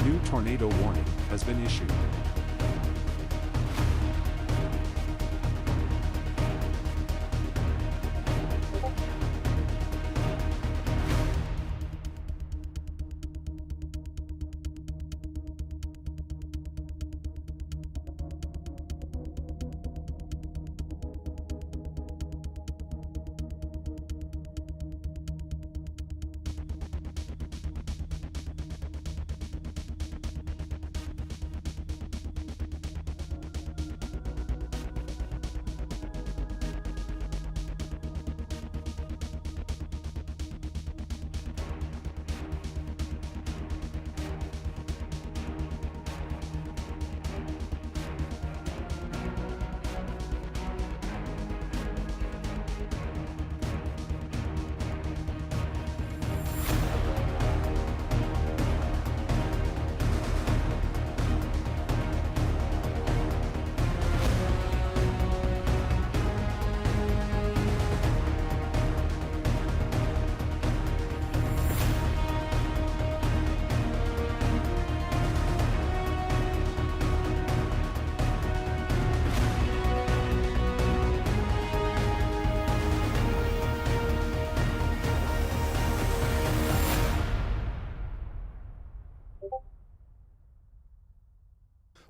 new tornado warning has been issued.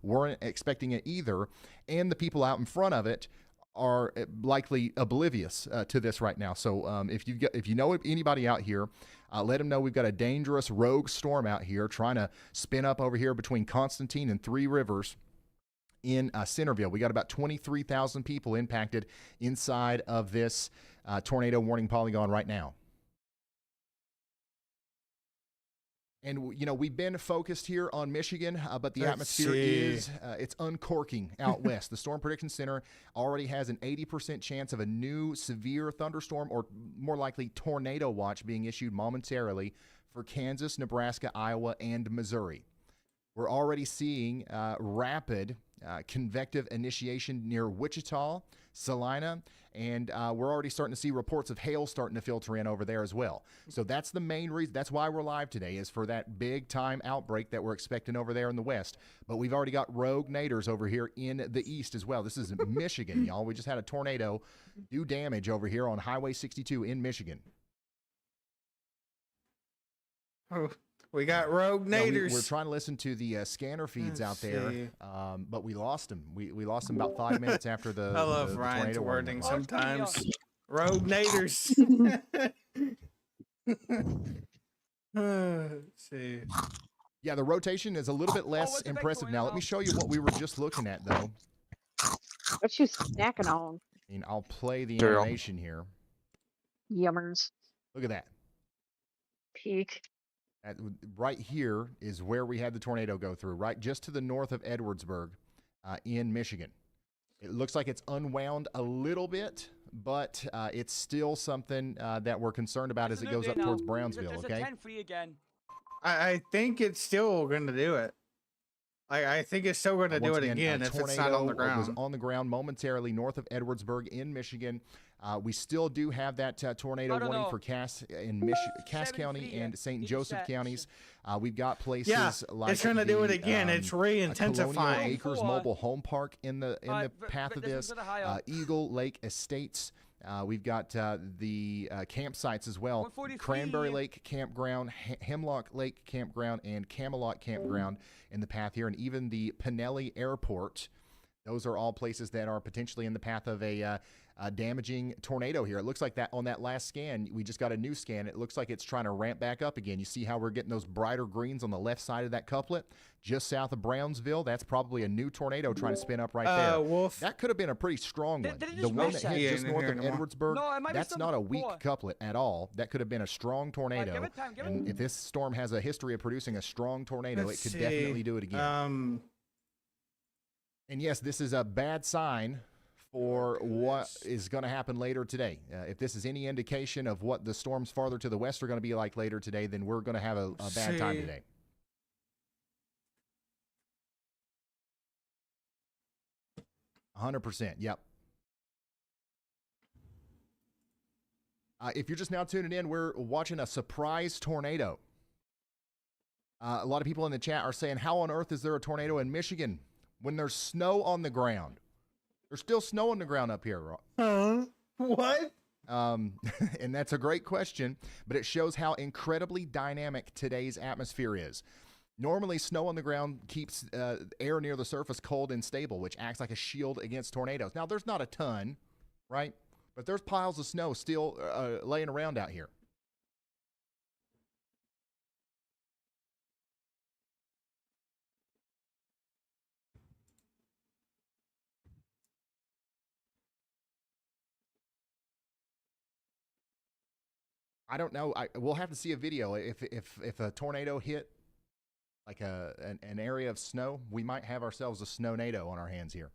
Weren't expecting it either, and the people out in front of it are likely oblivious to this right now. So if you know anybody out here, let them know we've got a dangerous rogue storm out here trying to spin up over here between Constantine and Three Rivers in Centerville. We got about 23,000 people impacted inside of this tornado warning polygon right now. And, you know, we've been focused here on Michigan, but the atmosphere is, it's uncorking out west. The Storm Prediction Center already has an 80% chance of a new severe thunderstorm, or more likely tornado watch, being issued momentarily for Kansas, Nebraska, Iowa, and Missouri. We're already seeing rapid convective initiation near Wichita, Salina, and we're already starting to see reports of hail starting to filter in over there as well. So that's the main reason. That's why we're live today, is for that big time outbreak that we're expecting over there in the west. But we've already got rogue naders over here in the east as well. This is Michigan, y'all. We just had a tornado do damage over here on Highway 62 in Michigan. Oh. We got rogue naders. We're trying to listen to the scanner feeds out there, but we lost them. We lost them about 5 minutes after the I love the Ryan's tornado wording warning. sometimes. Rogue naders. Let's see. Yeah, the rotation is a little bit less impressive now. Let me show you what we were just looking at, though. What you snacking on? I mean, I'll play the animation here. Yummers. Look at that. Peak. Right here is where we had the tornado go through, right just to the north of Edwardsburg in Michigan. It looks like it's unwound a little bit, but it's still something that we're concerned about as it goes up towards Brownsville, okay? I think it's still going to do it. I think it's still going to do it again if it's not on the ground. Was on the ground momentarily north of Edwardsburg in Michigan. We still do have that tornado warning for Cass County and St. Joseph counties. We've got places like it's going to do it again. It's re-intensifying. Colonial Acres Mobile Home Park in the path of this. Eagle Lake Estates. We've got the campsites as well. Cranberry Lake Campground, Hemlock Lake Campground, and Camelot Campground in the path here, and even the Pinelli Airport. Those are all places that are potentially in the path of a damaging tornado here. It looks like that on that last scan. We just got a new scan. It looks like it's trying to ramp back up again. You see how we're getting those brighter greens on the left side of that couplet? Just south of Brownsville. That's probably a new tornado trying to spin up right there. Wolf. That could have been a pretty strong one. The one that hit just north of Edwardsburg, that's not a weak couplet at all. That could have been a strong tornado. And if this storm has a history of producing a strong tornado, it could definitely do it again. And yes, this is a bad sign for what is going to happen later today. If this is any indication of what the storms farther to the west are going to be like later today, then we're going to have a bad time today. %. Yep. If you're just now tuning in, we're watching a surprise tornado. A lot of people in the chat are saying, how on earth is there a tornado in Michigan when there's snow on the ground? There's still snow on the ground up here. What? And that's a great question, but it shows how incredibly dynamic today's atmosphere is. Normally, snow on the ground keeps air near the surface cold and stable, which acts like a shield against tornadoes. Now, there's not a ton, right? But there's piles of snow still laying around out here. I don't know. We'll have to see a video. If a tornado hit like an area of snow, we might have ourselves a snownado on our hands here.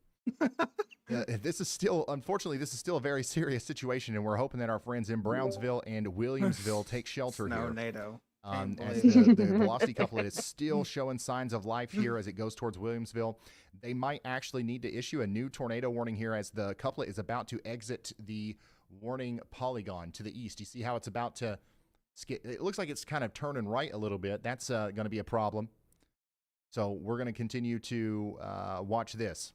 This is still, unfortunately, this is still a very serious situation, and we're hoping that our friends in Brownsville and Williamsville take shelter here. Snownado. As the velocity couplet is still showing signs of life here as it goes towards Williamsville. They might actually need to issue a new tornado warning here as the couplet is about to exit the warning polygon to the east. You see how it's about to skip? It looks like it's kind of turning right a little bit. That's going to be a problem. So we're going to continue to watch this.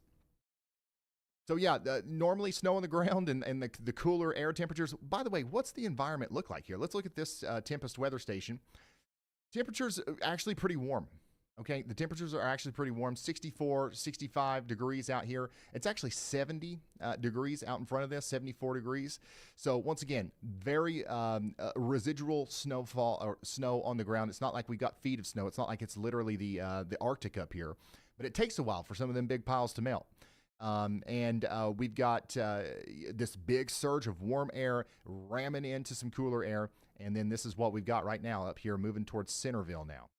So yeah, normally snow on the ground and the cooler air temperatures. By the way, what's the environment look like here? Let's look at this Tempest weather station. Temperatures are actually pretty warm. Okay, the temperatures are actually pretty warm, 64, 65 degrees out here. It's actually 70 degrees out in front of this, 74 degrees. So once again, very residual snowfall or snow on the ground. It's not like we got feet of snow. It's not like it's literally the Arctic up here, but it takes a while for some of them big piles to melt. We've got this big surge of warm air ramming into some cooler air. And then this is what we've got right now up here moving towards Centerville now.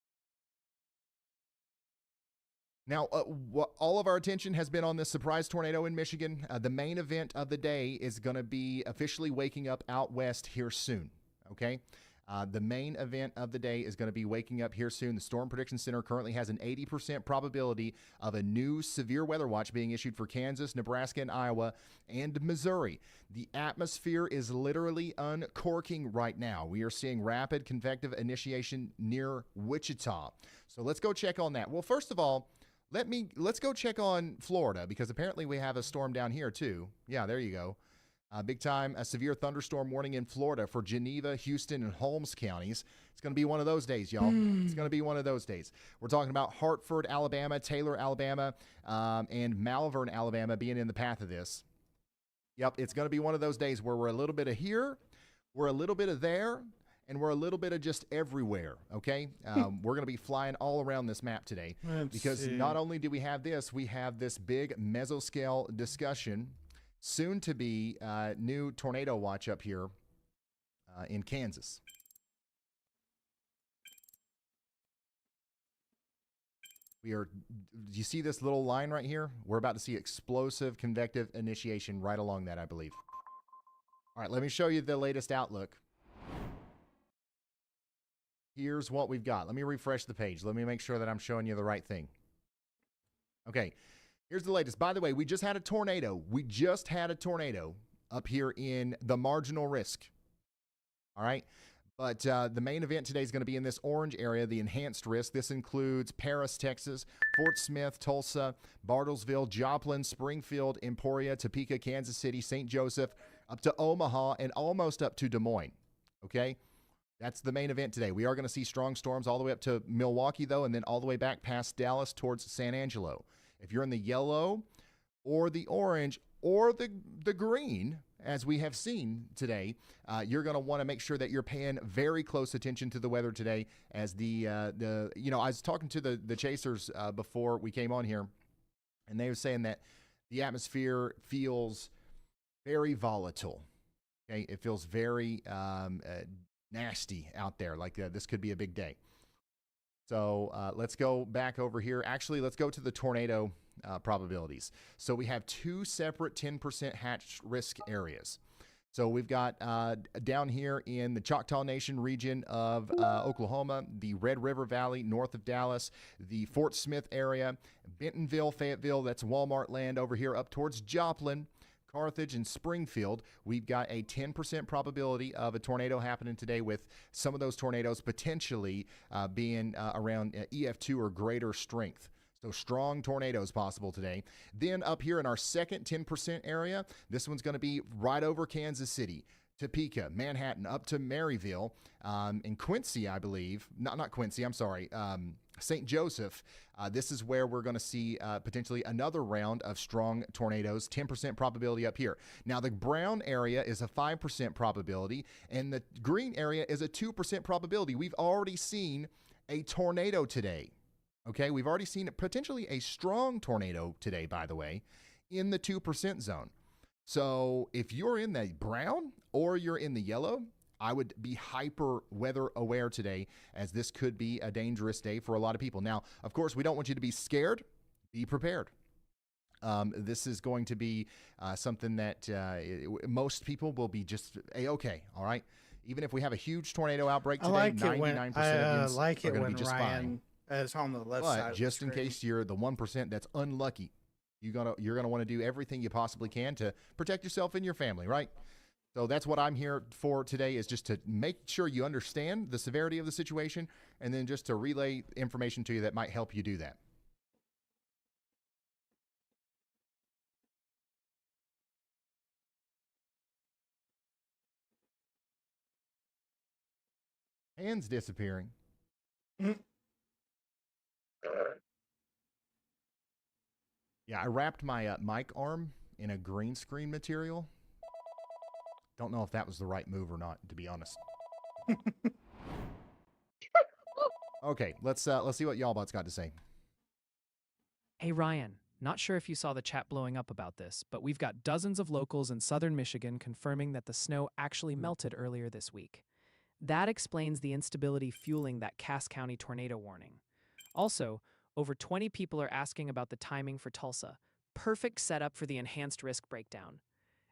Now, all of our attention has been on this surprise tornado in Michigan. The main event of the day is going to be officially waking up out west here soon, okay? The main event of the day is going to be waking up here soon. The Storm Prediction Center currently has an 80% probability of a new severe weather watch being issued for Kansas, Nebraska, and Iowa, and Missouri. The atmosphere is literally uncorking right now. We are seeing rapid convective initiation near Wichita. So let's go check on that. Well, first of all, let's go check on Florida because apparently we have a storm down here too. Yeah, there you go. Big time, a severe thunderstorm warning in Florida for Geneva, Houston, and Holmes counties. It's going to be one of those days, y'all. It's going to be one of those days. We're talking about Hartford, Alabama, Taylor, Alabama, and Malvern, Alabama being in the path of this. Yep, it's going to be one of those days where we're a little bit of here, we're a little bit of there, and we're a little bit of just everywhere, okay? We're going to be flying all around this map today because not only do we have this big mesoscale discussion, soon to be new tornado watch up here in Kansas. Do you see this little line right here? We're about to see explosive convective initiation right along that, I believe. All right, let me show you the latest outlook. Here's what we've got. Let me refresh the page. Let me make sure that I'm showing you the right thing. Okay, here's the latest. By the way, we just had a tornado. We just had a tornado up here in the marginal risk. All right, but the main event today is going to be in this orange area, the enhanced risk. This includes Paris, Texas, Fort Smith, Tulsa, Bartlesville, Joplin, Springfield, Emporia, Topeka, Kansas City, St. Joseph, up to Omaha, and almost up to Des Moines. Okay? That's the main event today. We are going to see strong storms all the way up to Milwaukee, though, and then all the way back past Dallas towards San Angelo. If you're in the yellow or the orange or the green, as we have seen today, you're going to want to make sure that you're paying very close attention to the weather today. As I was talking to the chasers before we came on here, and they were saying that the atmosphere feels very volatile. Okay, it feels very nasty out there. Like this could be a big day. So let's go back over here. Actually, let's go to the tornado probabilities. So we have two separate 10% hatch risk areas. So we've got down here in the Choctaw Nation region of Oklahoma, the Red River Valley north of Dallas, the Fort Smith area, Bentonville, Fayetteville, that's Walmart land over here up towards Joplin, Carthage, and Springfield, we've got a 10% probability of a tornado happening today, with some of those tornadoes potentially being around EF2 or greater strength. So strong tornadoes possible today. Then up here in our second 10% area, this one's going to be right over Kansas City, Topeka, Manhattan, up to Maryville, and Quincy, I believe. Not Quincy, I'm sorry. St. Joseph. This is where we're going to see potentially another round of strong tornadoes, 10% probability up here. Now, the brown area is a 5% probability, and the green area is a 2% probability. We've already seen a tornado today. Okay, we've already seen potentially a strong tornado today, by the way, in the 2% zone. So if you're in the brown or you're in the yellow, I would be hyper weather aware today, as this could be a dangerous day for a lot of people. Now, of course, we don't want you to be scared. Be prepared. This is going to be something that most people will be just A-okay, all right? Even if we have a huge tornado outbreak today, 99% of you are going to be just fine. Is on the left but side. Just in case you're the 1% that's unlucky, you're gonna want to do everything you possibly can to protect yourself and your family, right? So that's what I'm here for today, is just to make sure you understand the severity of the situation, and then just to relay information to you that might help you do that. Hands disappearing. Yeah, I wrapped my mic arm in a green screen material. Don't know if that was the right move or not, to be honest. Okay, let's see what Y'allbot's got to say. Hey Ryan, not sure if you saw the chat blowing up about this, but we've got dozens of locals in southern Michigan confirming that the snow actually melted earlier this week. That explains the instability fueling that Cass County tornado warning. Also, over 20 people are asking about the timing for Tulsa. Perfect setup for the enhanced risk breakdown.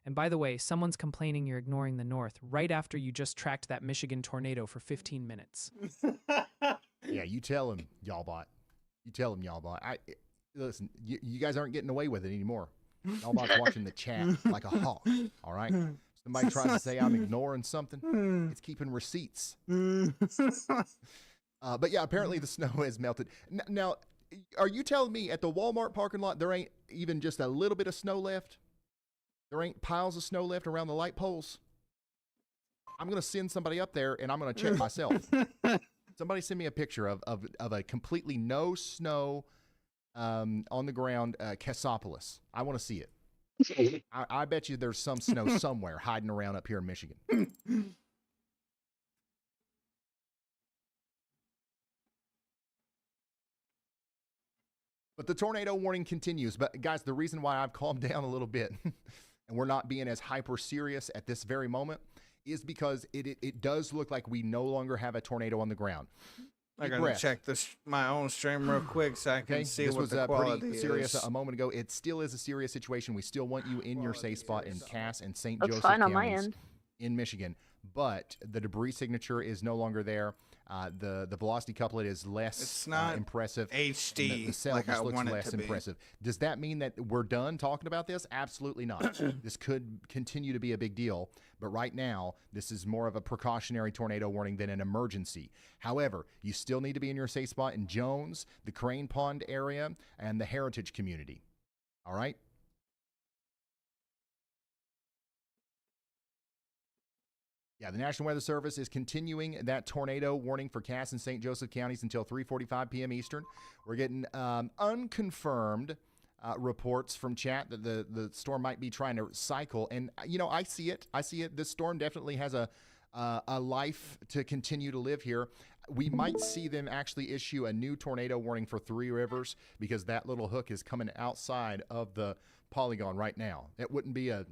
And by the way, someone's complaining you're ignoring the north right after you just tracked that Michigan tornado for 15 minutes. Yeah, you tell him, Y'allbot. You tell him, Y'allbot. Listen, you guys aren't getting away with it anymore. Y'allbot's watching the chat like a hawk, all right? Somebody tries to say I'm ignoring something, it's keeping receipts. But yeah, apparently the snow has melted. Now, are you telling me at the Walmart parking lot there ain't even just a little bit of snow left? There ain't piles of snow left around the light poles? I'm going to send somebody up there, and I'm going to check myself. Somebody send me a picture of a completely no snow on the ground Cassopolis. I want to see it. I bet you there's some snow somewhere hiding around up here in Michigan. But the tornado warning continues. But guys, the reason why I've calmed down a little bit and we're not being as hyper serious at this very moment is because it does look like we no longer have a tornado on the ground. I gotta check my own stream real quick so I can see what the quality pretty serious is. A moment ago. It still is a serious situation. We still want you in your safe spot in Cass and St. Looks Joseph fine on my counties end. in Michigan. But the debris signature is no longer there. The velocity couplet is less It's not impressive. HD The cell like just I looks want it less to be. impressive. Does that mean that we're done talking about this? Absolutely not. This could continue to be a big deal, but right now this is more of a precautionary tornado warning than an emergency. However, you still need to be in your safe spot in Jones, the Crane Pond area, and the Heritage community. All right? Yeah, the National Weather Service is continuing that tornado warning for Cass and St. Joseph counties until 3:45 p.m. Eastern. We're getting unconfirmed reports from chat that the storm might be trying to cycle. And, you know, I see it. This storm definitely has a life to continue to live here. We might see them actually issue a new tornado warning for Three Rivers because that little hook is coming outside of the polygon right now. It wouldn't be a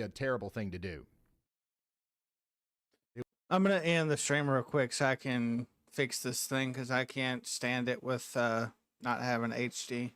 terrible thing to do. I'm gonna end the stream real quick so I can fix this thing because I can't stand it with not having HD.